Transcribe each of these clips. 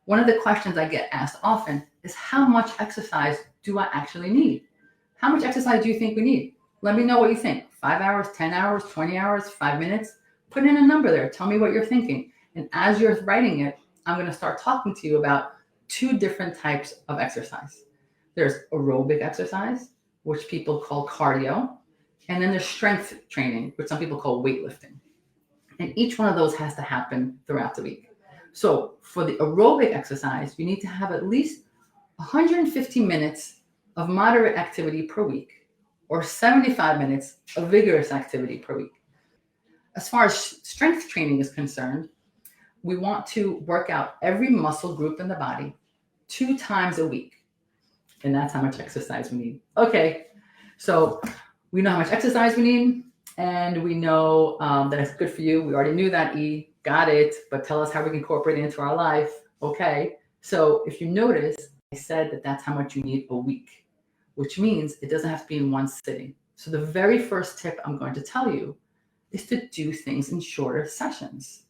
One of the questions I get asked often is, how much exercise do I actually need? How much exercise do you think we need? Let me know what you think. 5 hours, 10 hours, 20 hours, 5 minutes? Put in a number there. Tell me what you're thinking. And as you're writing it, I'm going to start talking to you about 2 different types of exercise. There's aerobic exercise, which people call cardio. And then there's strength training, which some people call weightlifting. And each one of those has to happen throughout the week. So for the aerobic exercise, you need to have at least 150 minutes of moderate activity per week, or 75 minutes of vigorous activity per week. As far as strength training is concerned, we want to work out every muscle group in the body 2 times a week. And that's how much exercise we need. Okay, so we know how much exercise we need, and we know that it's good for you. We already knew that, E. Got it. But tell us how we can incorporate it into our life. Okay, so if you notice, I said that that's how much you need a week, which means it doesn't have to be in one sitting. So the very first tip I'm going to tell you is to do things in shorter sessions.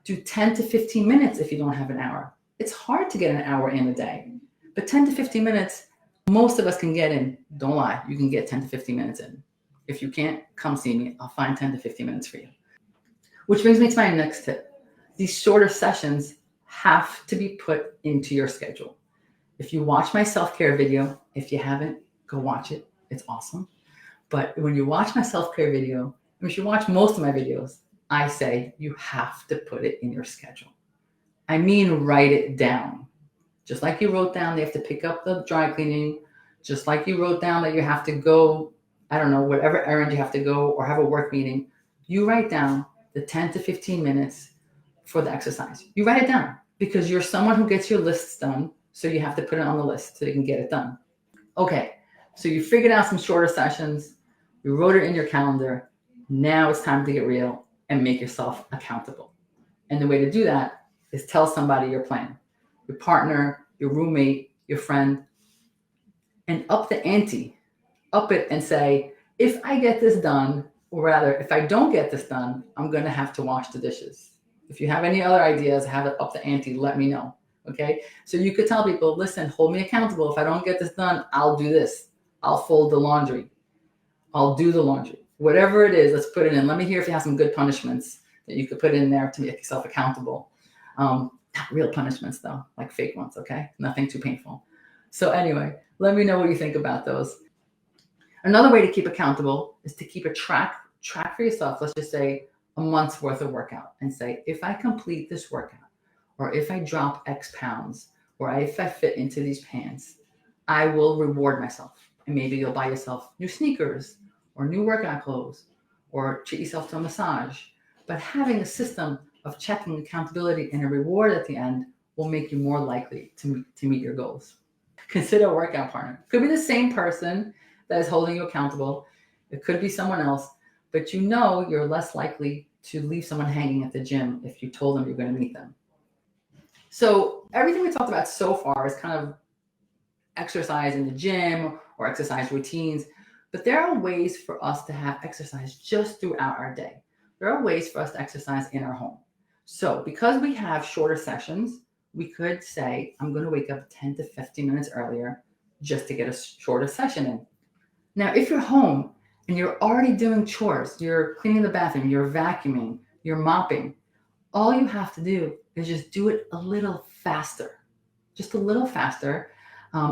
Do 10 to 15 minutes if you don't have an hour. It's hard to get an hour in a day, but 10 to 15 minutes, most of us can get in. Don't lie, you can get 10 to 15 minutes in. If you can't, come see me. I'll find 10 to 15 minutes for you. Which brings me to my next tip. These shorter sessions have to be put into your schedule. If you watch my self-care video, if you haven't, go watch it. It's awesome. But when you watch my self-care video, if you watch most of my videos, I say you have to put it in your schedule. I mean, write it down. Just like you wrote down they have to pick up the dry cleaning, just like you wrote down that you have to go, I don't know, whatever errand you have to go or have a work meeting, you write down the 10 to 15 minutes for the exercise. You write it down because you're someone who gets your lists done, so you have to put it on the list so you can get it done. Okay, so you figured out some shorter sessions, you wrote it in your calendar. Now it's time to get real and make yourself accountable. And the way to do that is tell somebody your plan, your partner, your roommate, your friend, and up the ante, up it and say, if I get this done, or rather, if I don't get this done, I'm going to have to wash the dishes. If you have any other ideas, have it up the ante, let me know. Okay. So you could tell people, listen, hold me accountable. If I don't get this done, I'll do this. I'll fold the laundry. I'll do the laundry. Whatever it is, let's put it in. Let me hear if you have some good punishments that you could put in there to make yourself accountable. Not real punishments though, like fake ones. Okay. Nothing too painful. So anyway, let me know what you think about those. Another way to keep accountable is to keep a track for yourself. Let's just say a month's worth of workout and say, if I complete this workout, or if I drop X pounds, or if I fit into these pants, I will reward myself. And maybe you'll buy yourself new sneakers or new workout clothes or treat yourself to a massage. But having a system of checking accountability and a reward at the end will make you more likely to meet your goals. Consider a workout partner. Could be the same person that is holding you accountable. It could be someone else, but you know you're less likely to leave someone hanging at the gym if you told them you're going to meet them. So everything we talked about so far is kind of exercise in the gym or exercise routines, but there are ways for us to have exercise just throughout our day. There are ways for us to exercise in our home. So because we have shorter sessions, we could say, I'm going to wake up 10 to 15 minutes earlier just to get a shorter session in. Now, if you're home and you're already doing chores, you're cleaning the bathroom, you're vacuuming, you're mopping, all you have to do is just do it a little faster, just a little faster,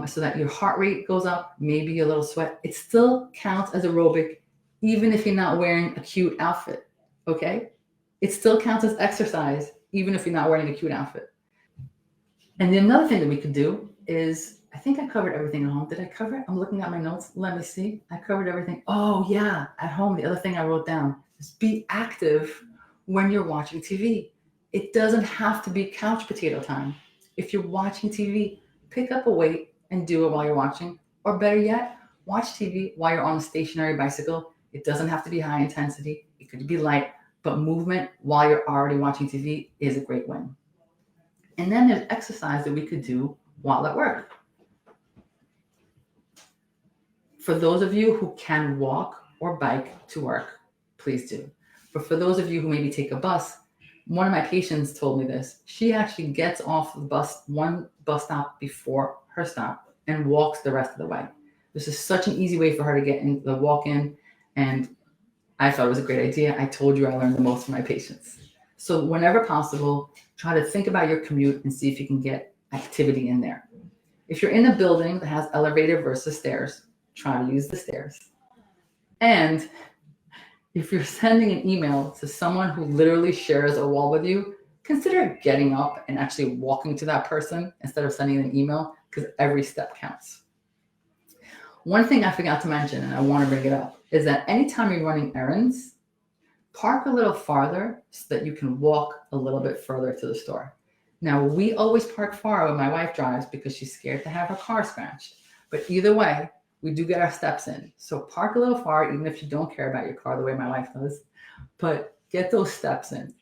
so that your heart rate goes up, maybe a little sweat. It still counts as aerobic, even if you're not wearing a cute outfit, okay? It still counts as exercise, even if you're not wearing a cute outfit. And the another thing that we could do is, I think I covered everything at home. Did I cover it? I'm looking at my notes. Let me see. I covered everything. Oh yeah, at home, the other thing I wrote down is be active when you're watching TV. It doesn't have to be couch potato time. If you're watching TV, pick up a weight and do it while you're watching. Or better yet, watch TV while you're on a stationary bicycle. It doesn't have to be high intensity. It could be light, but movement while you're already watching TV is a great win. And then there's exercise that we could do while at work. For those of you who can walk or bike to work, please do. But for those of you who maybe take a bus, One of my patients told me this. She actually gets off the bus, one bus stop before her stop, and walks the rest of the way. This is such an easy way for her to get in the walk in. And I thought it was a great idea. I told you I learned the most from my patients. So whenever possible, try to think about your commute and see if you can get activity in there. If you're in a building that has elevator versus stairs, try to use the stairs. And if you're sending an email to someone who literally shares a wall with you, consider getting up and actually walking to that person instead of sending an email, because every step counts. One thing I forgot to mention, and I want to bring it up, is that anytime you're running errands, park a little farther so that you can walk a little bit further to the store. Now, we always park far when my wife drives because she's scared to have her car scratched. But either way, we do get our steps in. So park a little far, even if you don't care about your car the way my wife does, but get those steps in.